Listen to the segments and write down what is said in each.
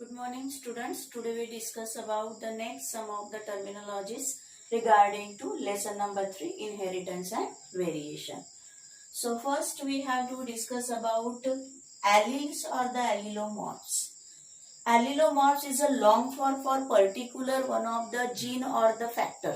Good morning students. Today we discuss about the next some of the terminologies regarding to lesson number 3 inheritance and variation. So first we have to discuss about alleles or the allelomorphs. Allelomorphs is a long form for particular one of the gene or the factor.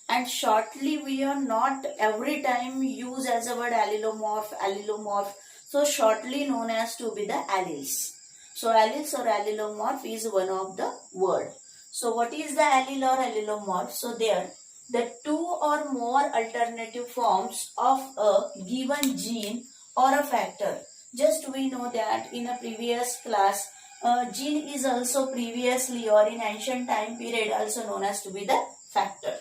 And shortly we are not every time use as a word allelomorph. So shortly known as to be the alleles. So alleles or allelomorph is one of the word. So what is the allele or allelomorph? So there the two or more alternative forms of a given gene or a factor. Just we know that in a previous class, gene is also previously or in ancient time period also known as to be the factor,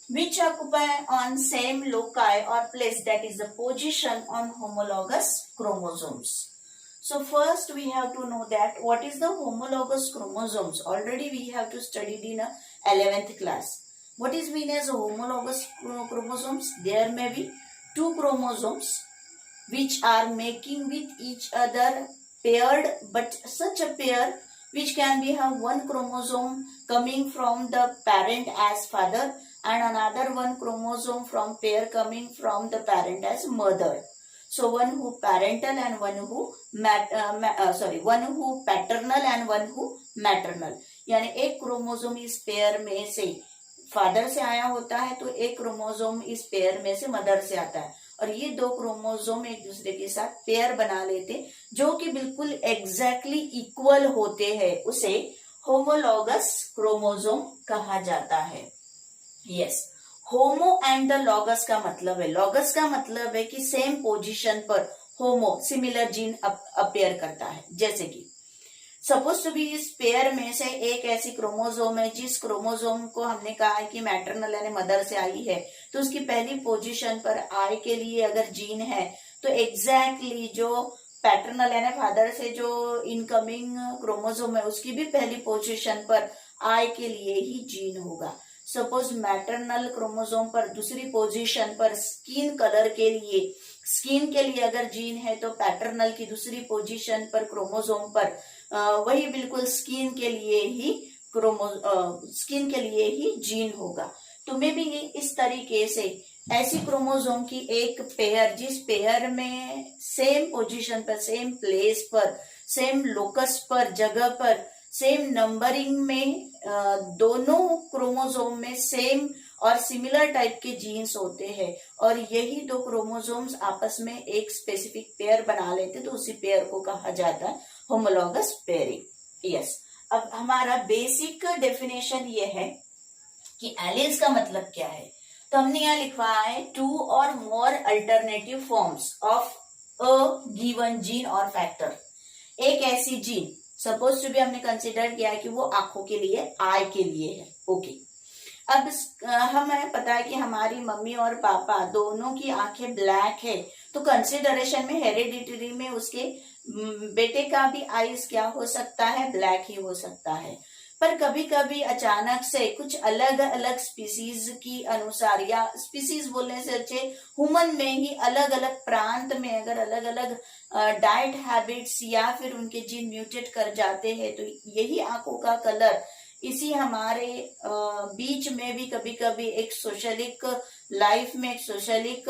which occupy on same loci or place, that is the position on homologous chromosomes. So first we have to know that what is the homologous chromosomes. Already we have to study in 11th class. What is mean as homologous chromosomes? There may be two chromosomes which are making with each other paired, but such a pair which can be have one chromosome coming from the parent as father and another one chromosome from pair coming from the parent as mother. So one who parental and one who one who paternal and one who maternal. यानी एक chromosome इस pair में से father से आया होता है तो एक क्रोमोसोम इस पेयर में से मदर से आता है, और ये दो क्रोमोसोम एक दूसरे के साथ पेयर बना लेते जो कि बिल्कुल एग्जैक्टली इक्वल होते हैं, उसे होमोलॉगस क्रोमोसोम कहा जाता है. Yes, homo and the logos का मतलब है, लॉगस का मतलब है कि सेम पोजीशन पर होमो सिमिलर जीन अपीयर करता है. जैसे कि सपोज टू बी इस पेयर में से एक ऐसी क्रोमोसोम है जिस क्रोमोसोम को हमने कहा है कि मैटरनल यानी मदर से आई है, तो उसकी पहली पोजीशन पर आई के लिए अगर जीन है तो एग्जैक्टली जो पैटर्नल यानी फादर से जो इनकमिंग क्रोमोसोम है उसकी भी पहली पोजीशन पर आई के लिए ही जीन होगा. सपोज मैटरनल क्रोमोसोम पर दूसरी पोजीशन पर स्किन के लिए अगर जीन है तो पैटर्नल की दूसरी पोजीशन पर क्रोमोसोम पर वही बिल्कुल स्किन के लिए ही जीन होगा. तो मे भी इस तरीके से ऐसी क्रोमोसोम की एक पेयर जिस पेयर में सेम पोजीशन पर, सेम प्लेस पर, सेम लोकस पर, जगह पर, सेम नंबरिंग में दोनों क्रोमोसोम में सेम और सिमिलर टाइप के जीन्स होते हैं और यही दो क्रोमोसोम्स आपस में एक स्पेसिफिक पेयर बना लेते तो उसी पेयर को कहा जाता है होमोलॉगस पेयरिंग. यस, अब हमारा बेसिक डेफिनेशन ये है कि एलील्स का मतलब क्या है. तो हमने यहाँ लिखवा है two or more alternative forms of a given gene or factor. एक ऐसी जीन सपोज टू बी हमने कंसिडर किया है कि वो आंखों के लिए, आई के लिए है. ओके, अब हमें पता है कि हमारी मम्मी और पापा दोनों की आंखें ब्लैक है, तो कंसिडरेशन में हेरिडिटरी में उसके बेटे का भी आईज क्या हो सकता है, ब्लैक ही हो सकता है. पर कभी कभी अचानक से कुछ अलग अलग स्पीसीज की अनुसार, या स्पीसीज बोलने से अच्छे ह्यूमन में ही अलग अलग प्रांत में अगर अलग अलग डाइट हैबिट्स या फिर उनके जीन म्यूटेट कर जाते हैं तो यही आंखों का कलर इसी हमारे बीच में भी कभी कभी एक सोशलिक लाइफ में, एक सोशलिक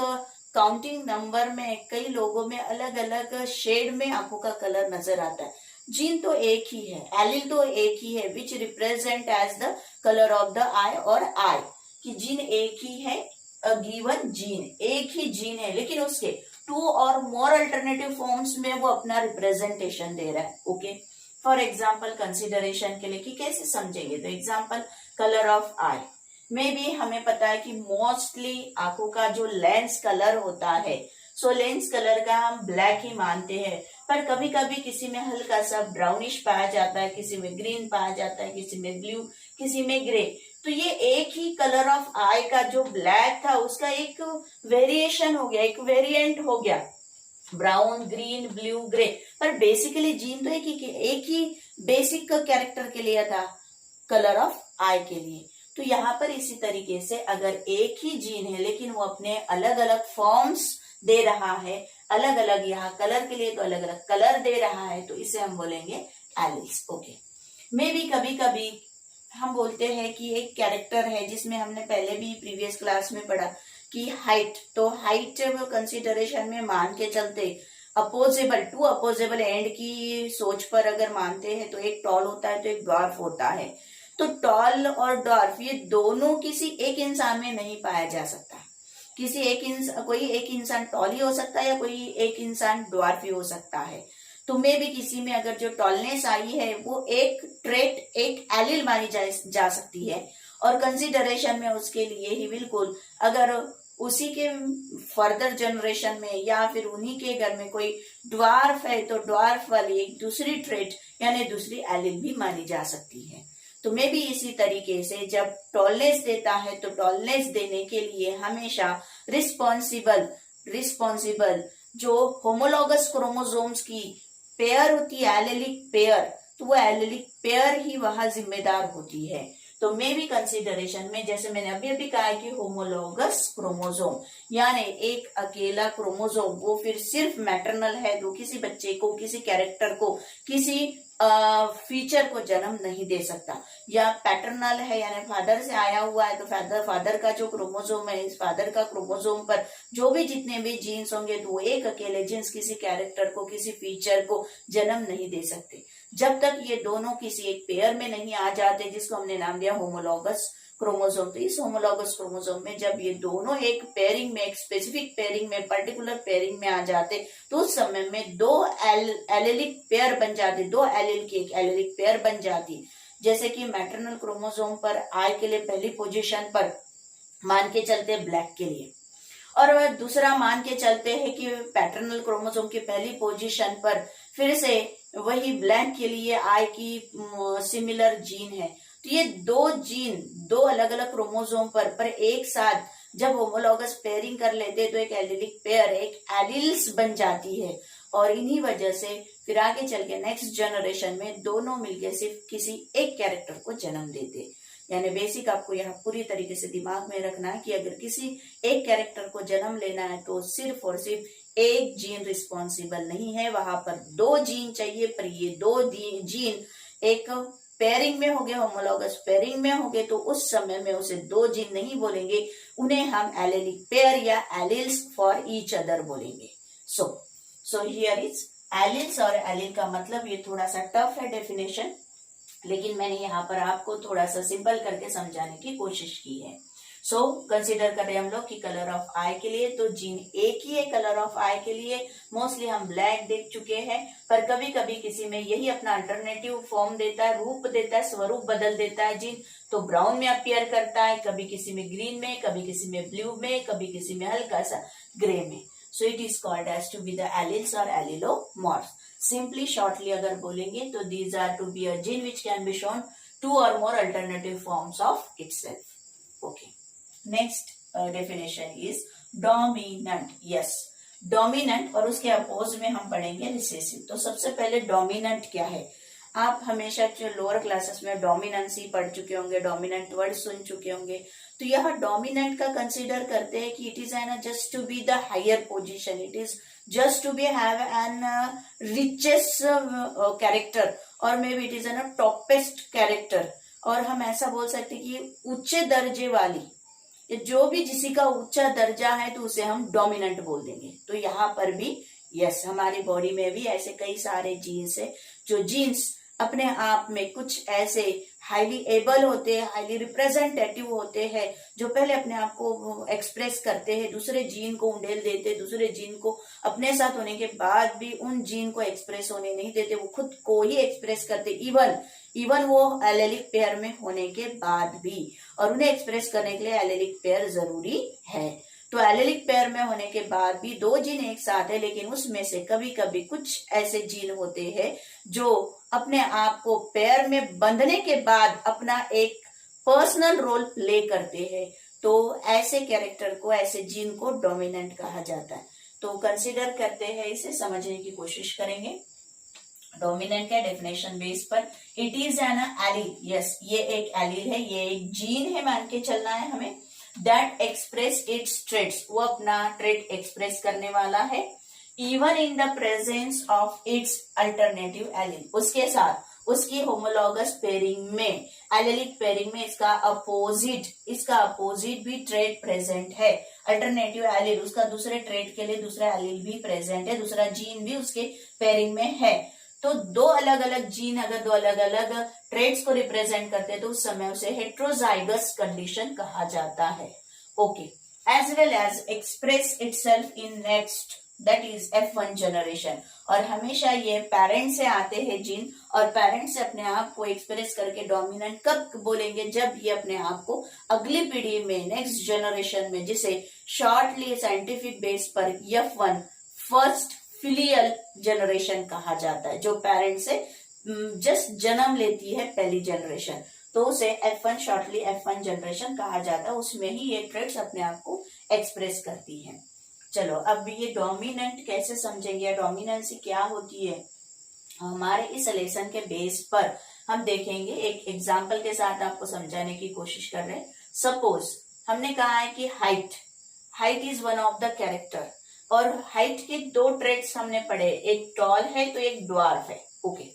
काउंटिंग नंबर में कई लोगों में अलग अलग शेड में आंखों का कलर नजर आता है. जीन तो एक ही है, एलील तो एक ही है, which represent as the colour of the eye or eye, कि जीन एक ही है, अ गिवन जीन एक ही जीन है, लेकिन उसके to or more alternative forms में वो अपना रिप्रेजेंटेशन दे रहा है. ओके, फॉर एग्जाम्पल कंसिडरेशन के लिए कि कैसे समझेंगे, तो एग्जाम्पल कलर ऑफ आई में भी हमें पता है कि मोस्टली आंखों का जो लेंस कलर होता है, सो लेंस कलर का हम ब्लैक ही मानते हैं, पर कभी कभी किसी में हल्का सा ब्राउनिश पाया जाता है, किसी में ग्रीन पाया जाता है, किसी में ब्लू, किसी में ग्रे. तो ये एक ही कलर ऑफ आई का जो ब्लैक था उसका एक वेरिएशन हो गया, एक वेरिएंट हो गया, ब्राउन, ग्रीन, ब्लू, ग्रे. पर बेसिकली जीन तो एक ही बेसिक कैरेक्टर के लिए था, कलर ऑफ आई के लिए. तो यहाँ पर इसी तरीके से अगर एक ही जीन है लेकिन वो अपने अलग अलग फॉर्म्स दे रहा है, अलग अलग यहाँ कलर के लिए तो अलग अलग कलर दे रहा है, तो इसे हम बोलेंगे एलील्स. ओके, मे भी कभी कभी हम बोलते हैं कि एक कैरेक्टर है जिसमें हमने पहले भी प्रीवियस क्लास में पढ़ा कि हाइट, तो हाइट कंसिडरेशन में मान के चलते अपोजेबल टू अपोजेबल एंड की सोच पर अगर मानते हैं तो एक टॉल होता है तो एक ड्वार्फ होता है। तो टॉल और ड्वार्फ ये दोनों किसी एक इंसान में नहीं पाया जा सकता। कोई एक इंसान टॉल ही हो सकता है या कोई एक इंसान ड्वार्फ ही हो सकता है। तो मे भी किसी में अगर जो टॉलनेस आई है वो एक ट्रेट, एक एलिल मानी जा सकती है, और कंसिडरेशन में उसके लिए ही बिल्कुल अगर उसी के फर्दर जनरेशन में या फिर उन्हीं के घर में कोई ड्वार्फ है तो ड्वार्फ वाली एक दूसरी ट्रेट यानी दूसरी एलिल भी मानी जा सकती है। तो मे भी इसी तरीके से जब टॉलनेस देता है तो टॉलनेस देने के लिए हमेशा रिस्पॉन्सिबल जो होमोलॉगस क्रोमोसोम्स की पेयर होती है, एलेलिक पेयर, तो वो एलेलिक पेयर ही वहां जिम्मेदार होती है। तो मे भी कंसिडरेशन में जैसे मैंने अभी कहा है कि होमोलॉगस क्रोमोसोम यानी एक अकेला क्रोमोसोम वो फिर सिर्फ मैटरनल है तो किसी बच्चे को, किसी कैरेक्टर को, किसी फीचर को जन्म नहीं दे सकता, या पैटर्नल है यानी फादर से आया हुआ है तो फादर का जो क्रोमोसोम है, इस फादर का क्रोमोसोम पर जो भी जितने भी जीन्स होंगे तो वो एक अकेले जीन्स किसी कैरेक्टर को, किसी फीचर को जन्म नहीं दे सकते जब तक ये दोनों किसी एक पेयर में नहीं आ जाते, जिसको हमने नाम दिया होमोलॉगस क्रोमोसोम। तो इस होमोलॉगस क्रोमोसोम में जब ये दोनों एक पेयरिंग में, एक स्पेसिफिक पेयरिंग में, पर्टिकुलर पेयरिंग में आ जाते तो उस समय में दो एलेलिक पेयर बन जाते, दो एलील की एक एलेलिक पेयर बन जाती। जैसे कि मैटरनल क्रोमोसोम पर आई के लिए पहली पोजीशन पर मान के चलते ब्लैक के लिए, और दूसरा मान के चलते हैं कि पैटर्नल क्रोमोसोम की पहली पोजीशन पर फिर से वही ब्लैक के लिए आई की सिमिलर जीन है। तो ये दो जीन दो अलग अलग क्रोमोसोम पर एक साथ जब होमोलॉगस पेयरिंग कर लेते तो एक एलिलिक पेयर, एक एलिल्स बन जाती है, और इन्हीं वजह से फिर आगे चल के नेक्स्ट जनरेशन में दोनों मिलके सिर्फ किसी एक कैरेक्टर को जन्म देते। यानी बेसिक आपको यहाँ पूरी तरीके से दिमाग में रखना है कि अगर किसी एक कैरेक्टर को जन्म लेना है तो सिर्फ और सिर्फ एक जीन रिस्पॉन्सिबल नहीं है, वहां पर दो जीन चाहिए। पर ये दो जीन एक पेयरिंग में हो गए, होमोलॉगस पेयरिंग में हो गए, तो उस समय में उसे दो जीन नहीं बोलेंगे, उन्हें हम एलेलिक पेयर या एलिल्स फॉर ईच अदर बोलेंगे। सो हियर इज एलिल्स, और एलिल का मतलब ये थोड़ा सा टफ है डेफिनेशन, लेकिन मैंने यहाँ पर आपको थोड़ा सा सिंपल करके समझाने की कोशिश की है। सो कंसिडर करें हम लोग कि कलर ऑफ आई के लिए तो जीन एक ही है। कलर ऑफ आई के लिए मोस्टली हम ब्लैक देख चुके हैं, पर कभी कभी किसी में यही अपना अल्टरनेटिव फॉर्म देता है, रूप देता है, स्वरूप बदल देता है जीन, तो ब्राउन में अपीयर करता है, कभी किसी में ग्रीन में, कभी किसी में ब्लू में, कभी किसी में हल्का सा ग्रे में। So it is called as to be the alleles or allelomorphs. Simply shortly अगर बोलेंगे तो these are to be a gene which can be shown two or more alternative forms of itself. Okay, next definition is dominant. Yes, dominant, और उसके oppose में हम पढ़ेंगे recessive. तो सबसे पहले डोमिनेंट क्या है? आप हमेशा जो लोअर क्लासेस में डोमिनेंसी पढ़ चुके होंगे, डोमिनेंट वर्ड सुन चुके होंगे। तो यह डोमिनेंट का कंसीडर करते हैं कि it is an just to be the higher position, it is just to be have an richest character or maybe it is an toppest character, और हम ऐसा बोल सकते हैं कि उच्च दर्जे वाली, जो भी किसी का ऊंचा दर्जा है तो उसे हम डोमिनेंट बोल देंगे। तो यहाँ पर भी यस, हमारी बॉडी में भी ऐसे कई सारे जीन्स है, जो जीन्स अपने आप में कुछ ऐसे हाईली एबल होते हैं, हाईली रिप्रेजेंटेटिव होते हैं, जो पहले अपने आप को एक्सप्रेस करते हैं, दूसरे जीन को उंडेल देते, दूसरे जीन को अपने साथ होने के बाद भी उन जीन को एक्सप्रेस होने नहीं देते, वो खुद को ही एक्सप्रेस करते, इवन वो एलेलिक पेयर में होने के बाद भी, और उन्हें एक्सप्रेस करने के लिए एलेलिक पेयर जरूरी है। तो एलेलिक पेयर में होने के बाद भी दो जीन एक साथ है, लेकिन उसमें से कभी कभी कुछ ऐसे जीन होते हैं जो अपने आप को पेयर में बंधने के बाद अपना एक पर्सनल रोल प्ले करते हैं। तो ऐसे कैरेक्टर को, ऐसे जीन को डोमिनेंट कहा जाता है। तो कंसीडर करते हैं, इसे समझने की कोशिश करेंगे। डोमिनेंट का डेफिनेशन बेस पर it is N allele. Yes, ये एक एलील है, ये एक जीन है, मान के चलना है हमें। दैट एक्सप्रेस इट्स ट्रेट्स, वो अपना ट्रेट एक्सप्रेस करने वाला है, even in the presence of its alternative allele, उसके साथ उसकी होमोलॉगस पेयरिंग में, एलेलिक पेयरिंग में इसका अपोजिट भी ट्रेट प्रेजेंट है। अल्टरनेटिव एलील, उसका दूसरे ट्रेट के लिए दूसरा एलील भी प्रेजेंट है, दूसरा जीन भी उसके पेयरिंग में है। तो दो अलग अलग जीन अगर दो अलग अलग ट्रेट्स को रिप्रेजेंट करते हैं तो उस समय उसे हेट्रोजाइगस कंडीशन कहा जाता है। Okay, as well as express itself in next, that is F1 generation. और हमेशा ये पेरेंट से आते हैं जीन, और पेरेंट से अपने आप को एक्सप्रेस करके डोमिनेंट कब बोलेंगे, जब ये अपने आप को अगली पीढ़ी में, नेक्स्ट जनरेशन में, जिसे शॉर्टली साइंटिफिक बेस पर F1 फर्स्ट फिलियल जनरेशन कहा जाता है, जो पेरेंट से जस्ट जन्म लेती है पहली जनरेशन, तो उसे F1 शॉर्टली F1 जनरेशन कहा जाता है। उसमें ही ये ट्रेट्स अपने आप को एक्सप्रेस करती हैं। चलो अब ये डोमिनेंट कैसे समझेंगे, डोमिनेंसी क्या होती है, हमारे इस लेसन के बेस पर हम देखेंगे। एक एग्जाम्पल के साथ आपको समझाने की कोशिश कर रहे हैं। सपोज हमने कहा है कि height is one of the character, और हाइट के दो ट्रेट्स हमने पढ़े, एक टॉल है तो एक ड्वार्फ है। ओके,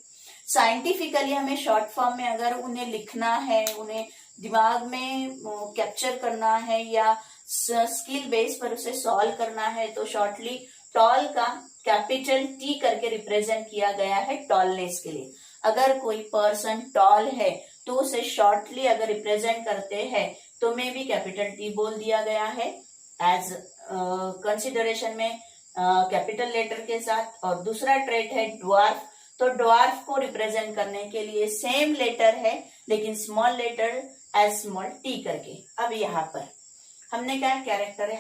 साइंटिफिकली हमें शॉर्ट फॉर्म में अगर उन्हें लिखना है, उन्हें दिमाग में कैप्चर करना है या स्किल बेस पर उसे सॉल्व करना है, तो शॉर्टली टॉल का कैपिटल T करके रिप्रेजेंट किया गया है टॉलनेस के लिए। अगर कोई पर्सन टॉल है तो उसे शॉर्टली अगर रिप्रेजेंट करते हैं तो में भी कैपिटल T बोल दिया गया है एज कंसिडरेशन में कैपिटल लेटर के साथ। और दूसरा ट्रेट है ड्वार्फ, तो ड्वार्फ को रिप्रेजेंट करने के लिए सेम लेटर है लेकिन small letter as small T करके। अब यहाँ पर हमने क्या कैरेक्टर है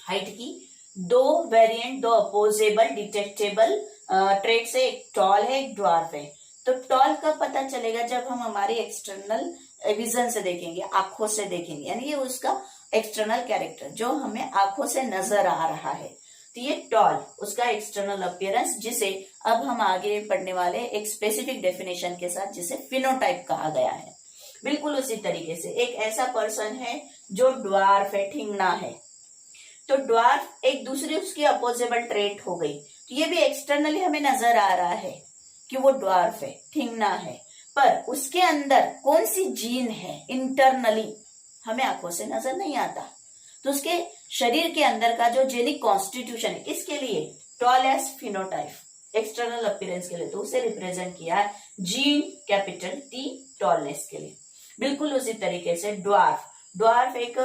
हाइट की दो वेरिएंट, दो अपोजेबल डिटेक्टेबल ट्रेट से, एक टॉल है एक ड्वार्फ है। तो टॉल कब पता चलेगा, जब हम हमारी एक्सटर्नल विजन से देखेंगे, आंखों से देखेंगे, यानी ये उसका एक्सटर्नल कैरेक्टर जो हमें आंखों से नजर आ रहा है। तो ये टॉल उसका एक्सटर्नल अपीयरेंस, जिसे अब हम आगे पढ़ने वाले एक स्पेसिफिक डेफिनेशन के साथ, जिसे फिनोटाइप कहा गया है। बिल्कुल उसी तरीके से एक ऐसा पर्सन है जो ड्वार्फ है, ठिंगना है, तो ड्वार्फ एक दूसरी उसकी अपोजेबल ट्रेट हो गई। तो ये भी एक्सटर्नली हमें नजर आ रहा है कि वो ड्वार्फ है, ठिंगना है, पर उसके अंदर कौन सी जीन है इंटरनली हमें आंखों से नजर नहीं आता। तो उसके शरीर के अंदर का जो जेनिक कॉन्स्टिट्यूशन है, किसके लिए, tall as phenotype external appearance के लिए, तो उसे रिप्रेजेंट किया है जीन कैपिटल T टॉलनेस के लिए। बिल्कुल उसी तरीके से ड्वार्फ एक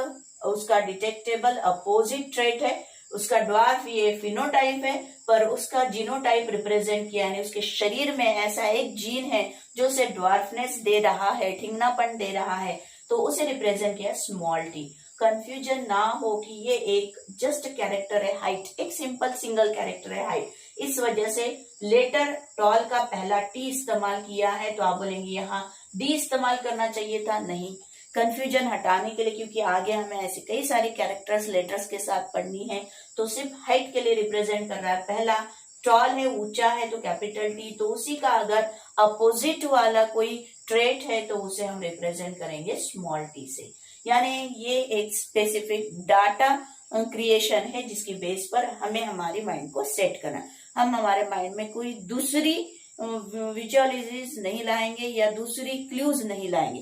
उसका डिटेक्टेबल अपोजिट ट्रेट है, उसका ड्वार्फ ये फिनोटाइप है, पर उसका जीनोटाइप रिप्रेजेंट किया, यानी उसके शरीर में ऐसा एक जीन है जो उसे ड्वार्फनेस दे रहा है, ठिंगनापन दे रहा है, तो उसे रिप्रेजेंट किया स्मॉल t। कंफ्यूजन ना हो कि ये एक जस्ट कैरेक्टर है हाइट, एक सिंपल सिंगल कैरेक्टर है हाइट, इस वजह से लेटर टॉल का पहला T इस्तेमाल किया है, तो आप बोलेंगे यहाँ D इस्तेमाल करना चाहिए था, नहीं। कंफ्यूजन हटाने के लिए, क्योंकि आगे हमें ऐसे कई सारी कैरेक्टर्स लेटर्स के साथ पढ़नी है, तो सिर्फ हाइट के लिए रिप्रेजेंट कर रहा है। पहला टॉल है, ऊंचा है, तो कैपिटल T, तो उसी का अगर अपोजिट वाला कोई ट्रेट है तो उसे हम रिप्रेजेंट करेंगे स्मॉल t से। यानी ये एक स्पेसिफिक डाटा क्रिएशन है जिसकी बेस पर हमें हमारी माइंड को सेट करना। हम हमारे माइंड में कोई दूसरी विजुअलाइजेशन नहीं लाएंगे या दूसरी क्लूज नहीं लाएंगे।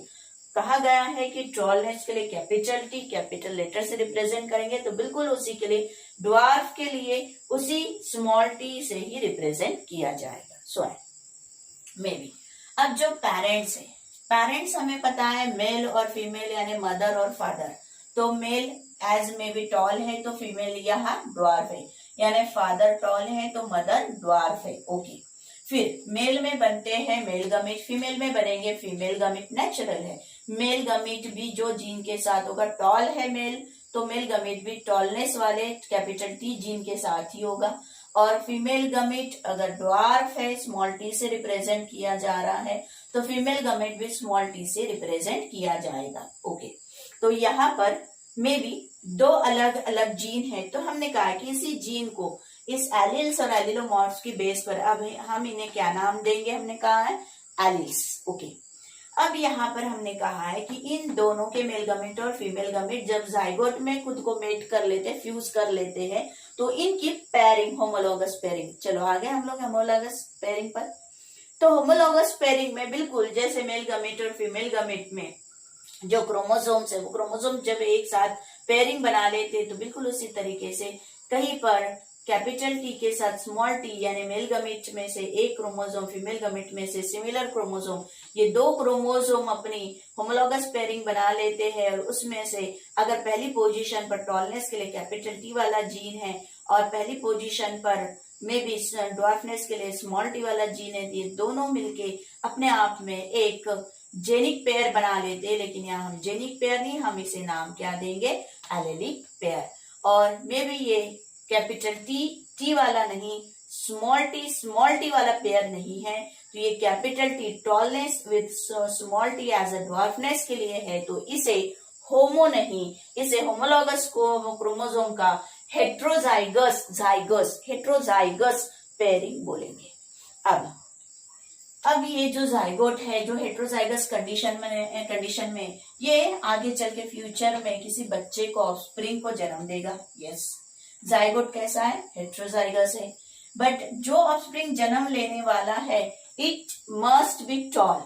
कहा गया है कि टॉलनेस के लिए कैपिटल T कैपिटल लेटर से रिप्रेजेंट करेंगे, तो बिल्कुल उसी के लिए ड्वार्फ के लिए उसी स्मॉल t से ही रिप्रेजेंट किया जाएगा। सो मे बी अब जो पेरेंट्स है, पेरेंट्स हमें पता है मेल और फीमेल यानी मदर और फादर। तो मेल एज में भी टॉल है तो फीमेल यहाँ ड्वार्फ है, यानी फादर टॉल है तो मदर ड्वार्फ है। ओके, फिर मेल में बनते हैं मेल गमीट, फीमेल में बनेंगे फीमेल गमीट, नेचुरल है। मेल गमीट भी जो जीन के साथ होगा, टॉल है मेल तो मेल गमीट भी टॉलनेस वाले कैपिटल T जीन के साथ ही होगा। और फीमेल गमीट अगर ड्वार्फ है, स्मॉल t से रिप्रेजेंट किया जा रहा है, तो फीमेल गमीट भी स्मॉल t से रिप्रेजेंट किया जाएगा। ओके, तो यहाँ पर मे बी दो अलग अलग जीन है, तो हमने कहा कि इसी जीन को इस एलिल्स और एलिलोमॉर्फ्स की बेस पर अब हम इन्हें क्या नाम देंगे, हमने कहा है एलिल्स। ओके, अब यहाँ पर हमने कहा है कि इन दोनों के मेल गमीट और फीमेल गमीट जब जाइगोट में खुद को मेट कर लेते हैं, फ्यूज कर लेते हैं, तो इनकी पेयरिंग होमोलॉगस पेयरिंग। चलो आगे हम लोग होमोलॉगस पेयरिंग पर। तो होमोलॉगस पेयरिंग में बिल्कुल जैसे मेल गमेट और फीमेल गमेट में जो क्रोमोसोम्स है वो क्रोमोसोम जब एक साथ पेयरिंग बना लेते तो बिल्कुल उसी तरीके से कहीं पर कैपिटल टी के साथ स्मॉल टी यानी मेल गमेट में से एक क्रोमोसोम फीमेल गमेट में से सिमिलर क्रोमोसोम, ये दो क्रोमोसोम अपनी होमोलॉगस पेयरिंग बना लेते हैं और उसमें से अगर पहली पोजीशन पर टॉलनेस के लिए कैपिटल टी वाला जीन है और पहली पोजीशन पर में भी ड्वार्फनेस के लिए स्मॉल टी वाला जीन है, ये दोनों मिलके अपने आप में एक जेनिक पेयर बना लेते हैं। लेकिन यहाँ हम जेनिक पेयर नहीं, हम इसे नाम क्या देंगे, एलेलिक पेयर। और मे भी ये कैपिटल टी वाला नहीं, स्मॉल टी वाला पेयर नहीं है, तो ये capital T tallness with small T as a dwarfness के लिए है, तो इसे होमो नहीं, इसे होमोलॉगस क्रोमोसोम का हेट्रोजाइगस पेयरिंग बोलेंगे। अब ये जो जाइगोट है, जो हेट्रोजाइगस कंडीशन में ये आगे चल के फ्यूचर में किसी बच्चे को ऑफस्प्रिंग को जन्म देगा। यस, जाइगोट कैसा है, हेट्रोजाइगस है, बट जो ऑफस्प्रिंग जन्म लेने वाला है it must be tall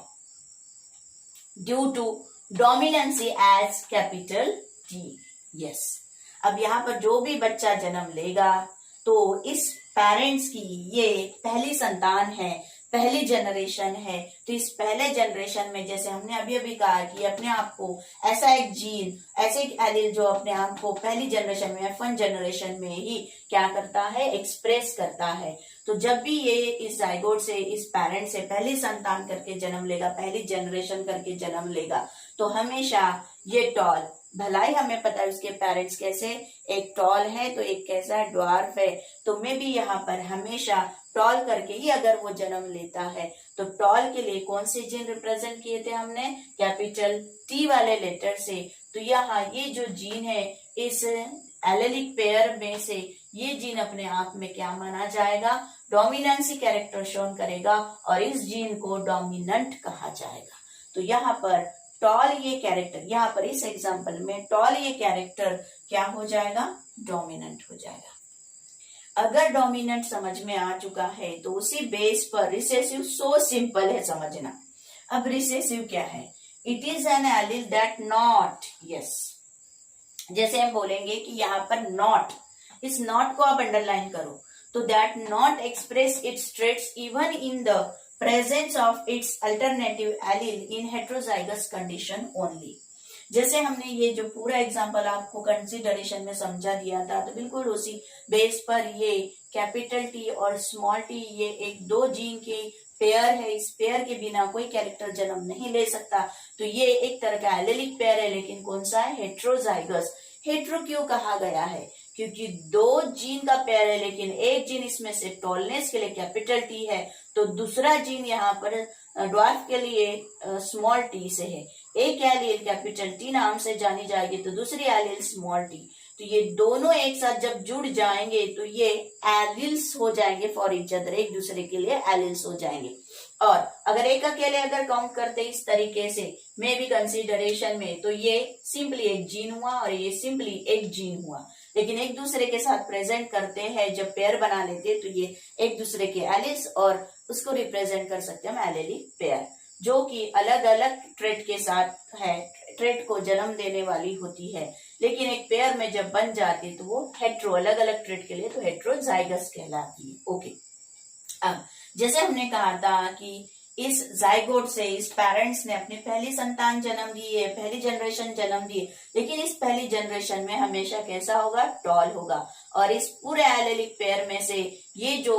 due to dominancy as capital T. Yes, अब यहाँ पर जो भी बच्चा जन्म लेगा तो इस पेरेंट्स की ये पहली संतान है, पहली जनरेशन है, तो इस पहले जनरेशन में जैसे हमने अभी अभी कहा कि अपने आप को ऐसा एक जीन, ऐसे एक एलील जो अपने आप को पहली जनरेशन में फर्स्ट जनरेशन में ही क्या करता है, एक्सप्रेस करता है। तो जब भी ये इस जाइगोट से, इस पेरेंट से पहली संतान करके जन्म लेगा, पहली जनरेशन करके जन्म लेगा, तो हमेशा ये टॉल, भलाई हमें पता है उसके पेरेंट्स कैसे, एक टॉल है तो एक कैसा ड्वार्फ है, तो मे भी यहाँ पर हमेशा टॉल करके ही अगर वो जन्म लेता है तो टॉल के लिए कौन से जीन रिप्रेजेंट किए थे हमने, कैपिटल टी वाले लेटर से। तो यहाँ ये जो जीन है इस एलेलिक पेयर में से ये जीन अपने आप में क्या माना जाएगा, डोमिनेंसी कैरेक्टर शोन करेगा और इस जीन को डोमिनेंट कहा जाएगा। तो यहाँ पर टॉल ये कैरेक्टर, यहाँ पर इस एग्जाम्पल में टॉल ये कैरेक्टर क्या हो जाएगा, डोमिनेंट हो जाएगा। अगर डोमिनेंट समझ में आ चुका है तो उसी बेस पर रिसेसिव सो सिंपल है समझना। अब रिसेसिव क्या है, it is N allele that not, yes, जैसे हम बोलेंगे कि यहाँ पर नॉट, इस नॉट को आप अंडरलाइन करो, तो that not express it's traits even in the presence of its alternative allele in heterozygous condition only. जैसे हमने ये जो पूरा एग्जांपल आपको कंसिडरेशन में समझा दिया था, तो बिल्कुल उसी बेस पर ये कैपिटल टी और स्मॉल टी ये एक दो जीन के पेयर है, इस पेयर के बिना कोई कैरेक्टर जन्म नहीं ले सकता, तो ये एक तरह का एलेलिक पेयर है, लेकिन कौन सा है, हेट्रोजाइगस। हेट्रो क्यों कहा गया है, क्योंकि दो जीन का पेयर है, लेकिन एक जीन इसमें से टॉलनेस के लिए कैपिटल टी है, तो दूसरा जीन यहाँ पर ड्वार्फ के लिए स्मॉल टी से है। एक एलील कैपिटल टी नाम से जानी जाएगी तो दूसरी एलील स्मॉल टी, तो ये दोनों एक साथ जब जुड़ जाएंगे तो ये एलील्स हो जाएंगे फॉर ईच अदर, एक दूसरे के लिए एलील्स हो जाएंगे। और अगर एक अकेले अगर काउंट करते इस तरीके से मे बी कंसीडरेशन में, तो ये सिंपली एक जीन हुआ और ये सिंपली एक जीन हुआ, लेकिन एक दूसरे के साथ प्रेजेंट करते हैं जब पेयर बना लेते तो ये एक दूसरे के एलील्स और उसको रिप्रेजेंट कर सकते हैं हम एलेलिक पेयर, जो कि अलग अलग ट्रेट के साथ है, ट्रेट को जन्म देने वाली होती है, लेकिन एक पेयर में जब बन जाती है तो वो हेट्रो, अलग अलग ट्रेट के लिए तो हेट्रोजाइगस कहलाती है। ओके, अब जैसे हमने कहा था कि इस जाइगोट से इस पेरेंट्स ने अपनी पहली संतान जन्म दी है, पहली जनरेशन जन्म दी है, लेकिन इस पहली जनरेशन में हमेशा कैसा होगा, टॉल होगा, और इस पूरे एलेलिक पेयर में से ये जो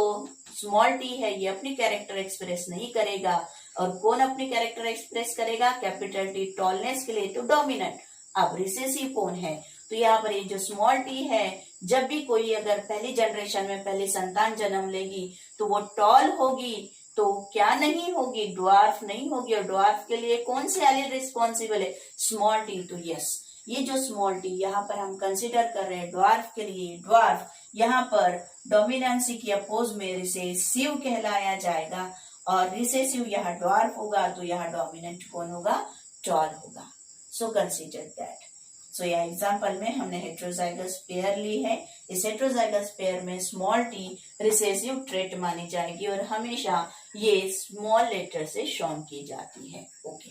स्मॉल टी है ये अपनी कैरेक्टर एक्सप्रेस नहीं करेगा, और कौन अपनी कैरेक्टर एक्सप्रेस करेगा, कैपिटल टी टॉलनेस के लिए तो डोमिनेंट। अब रिसेसिव कौन है, तो यहाँ पर ये जो स्मॉल टी है, जब भी कोई अगर पहली जनरेशन में पहली संतान जन्म लेगी तो वो टॉल होगी, तो क्या नहीं होगी, ड्वार्फ नहीं होगी, और ड्वार्फ के लिए कौन सी एलील रिस्पॉन्सिबल है, स्मॉल टी। तो यस, ये जो स्मॉल टी यहाँ पर हम कंसिडर कर रहे हैं ड्वार्फ के लिए, ड्वार्फ यहाँ पर डोमिनेंसी की अपोज में रिसेसिव कहलाया जाएगा, और रिसेसिव यहाँ ड्वार्फ होगा तो यहाँ डोमिनेंट कौन होगा, टॉल होगा। So consider that. सो यह एग्जाम्पल में हमने हेट्रोजाइगस पेयर ली है, इस हेट्रोजाइगस पेयर में स्मॉल टी रिसेसिव ट्रेट मानी जाएगी, और हमेशा ये स्मॉल लेटर से शोन की जाती है। ओके,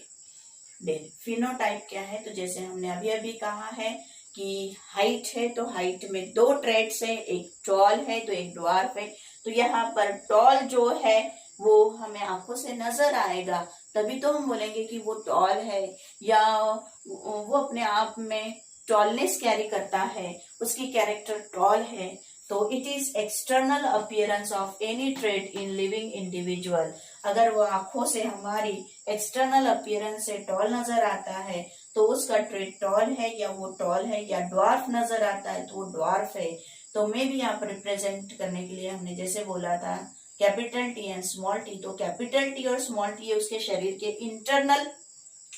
देन फिनोटाइप क्या है? तो जैसे हमने अभी अभी कहा है कि हाइट है, तो हाइट में दो ट्रेट्स है, एक टॉल है तो एक ड्वार्फ है। तो यहाँ पर टॉल जो है वो हमें आंखों से नजर आएगा, तभी तो हम बोलेंगे कि वो टॉल है, या वो अपने आप में टॉलनेस कैरी करता है, उसकी कैरेक्टर टॉल है। तो it is external appearance of any trait in living individual. अगर वो आंखों से हमारी एक्सटर्नल अपीयरेंस से टॉल नजर आता है तो उसका ट्रेट टॉल है, या वो टॉल है, या ड्वार्फ नजर आता है तो वो ड्वार्फ है। तो मे भी यहाँ पर रिप्रेजेंट करने के लिए हमने जैसे बोला था capital T and small T, तो कैपिटल टी और स्मॉल टी उसके शरीर के इंटरनल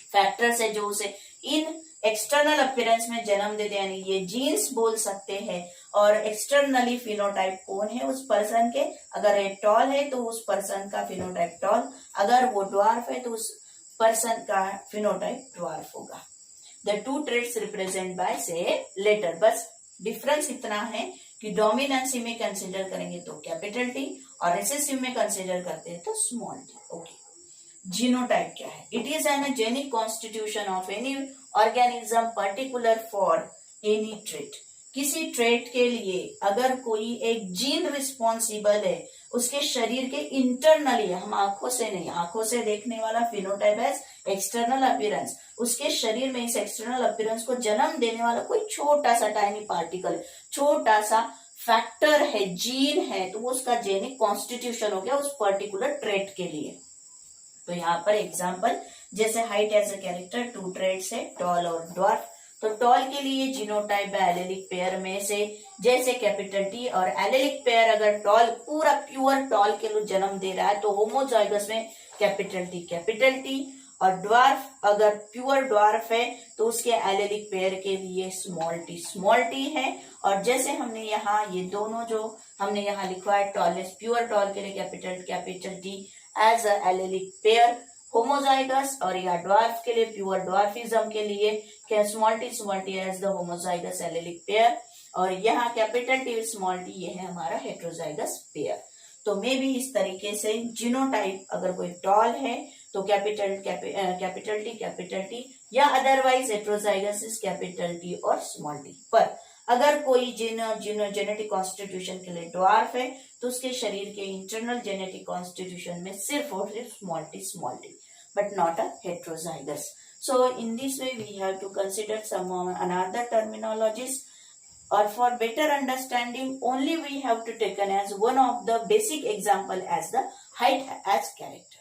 फैक्टर्स है जो उसे इन एक्सटर्नल अपीयरेंस में जन्म देते हैं, यानी ये जीन्स बोल सकते हैं। और एक्सटर्नली फिनोटाइप कौन है उस पर्सन के? अगर ये टॉल है तो उस पर्सन का फिनोटाइप टॉल, अगर वो ड्वार्फ है तो उस पर्सन का फिनोटाइप ड्वार्फ होगा। The two traits represent by से लेटर, बस डिफरेंस इतना है कि डोमिनेंसी में कंसिडर करेंगे तो कैपिटल टी और रिसेसिव में कंसिडर करते हैं तो स्मॉल टी। ओके, जीनोटाइप क्या है? It is an genic constitution of any organism particular for any trait. किसी ट्रेट के लिए अगर कोई एक जीन रिस्पॉन्सिबल है उसके शरीर के इंटरनली, हम आंखों से नहीं, आंखों से देखने वाला फिनोटाइप है एक्सटर्नल अपीयरेंस, उसके शरीर में इस एक्सटर्नल अपीयरेंस को जन्म देने वाला कोई छोटा सा टाइनी पार्टिकल, छोटा सा फैक्टर है, जीन है, तो वो उसका जेनिक कॉन्स्टिट्यूशन हो गया उस पर्टिकुलर ट्रेट के लिए। तो यहाँ पर एग्जाम्पल जैसे height as a character, two traits है टॉल और ड्वार्फ। तो टॉल के लिए जीनोटाइप है एलेलिक पेयर में से जैसे कैपिटल टी, और एलेलिक पेयर अगर टॉल पूरा प्योर टॉल के लिए जन्म दे रहा है तो होमोजाइगस में कैपिटल टी, और ड्वार्फ अगर प्योर ड्वार्फ है तो उसके एलेलिक पेयर के लिए स्मॉल टी है। और जैसे हमने यहाँ ये दोनों जो हमने यहाँ लिखवा है टॉलेस, प्योर टॉल के लिए capital T as a allelic pair homozygous, और या ड्वार्फ के लिए प्योर ड्वार्फिज्म के लिए small T as the homozygous allelic pair, और यहाँ कैपिटल टी स्मॉल टी ये है हमारा हेट्रोजाइगस पेयर। तो मे भी इस तरीके से जीनोटाइप अगर कोई टॉल है तो कैपिटल टी या otherwise heterozygous is capital T और स्मॉल टी। पर अगर कोई जेनेटिक कॉन्स्टिट्यूशन के लिए ड्वार्फ है तो उसके शरीर के इंटरनल जेनेटिक कॉन्स्टिट्यूशन में सिर्फ और सिर्फ small T but not a heterozygous. So in this way we have to consider some another terminologies, or for better understanding only we have to take as one of the basic example as the height as character.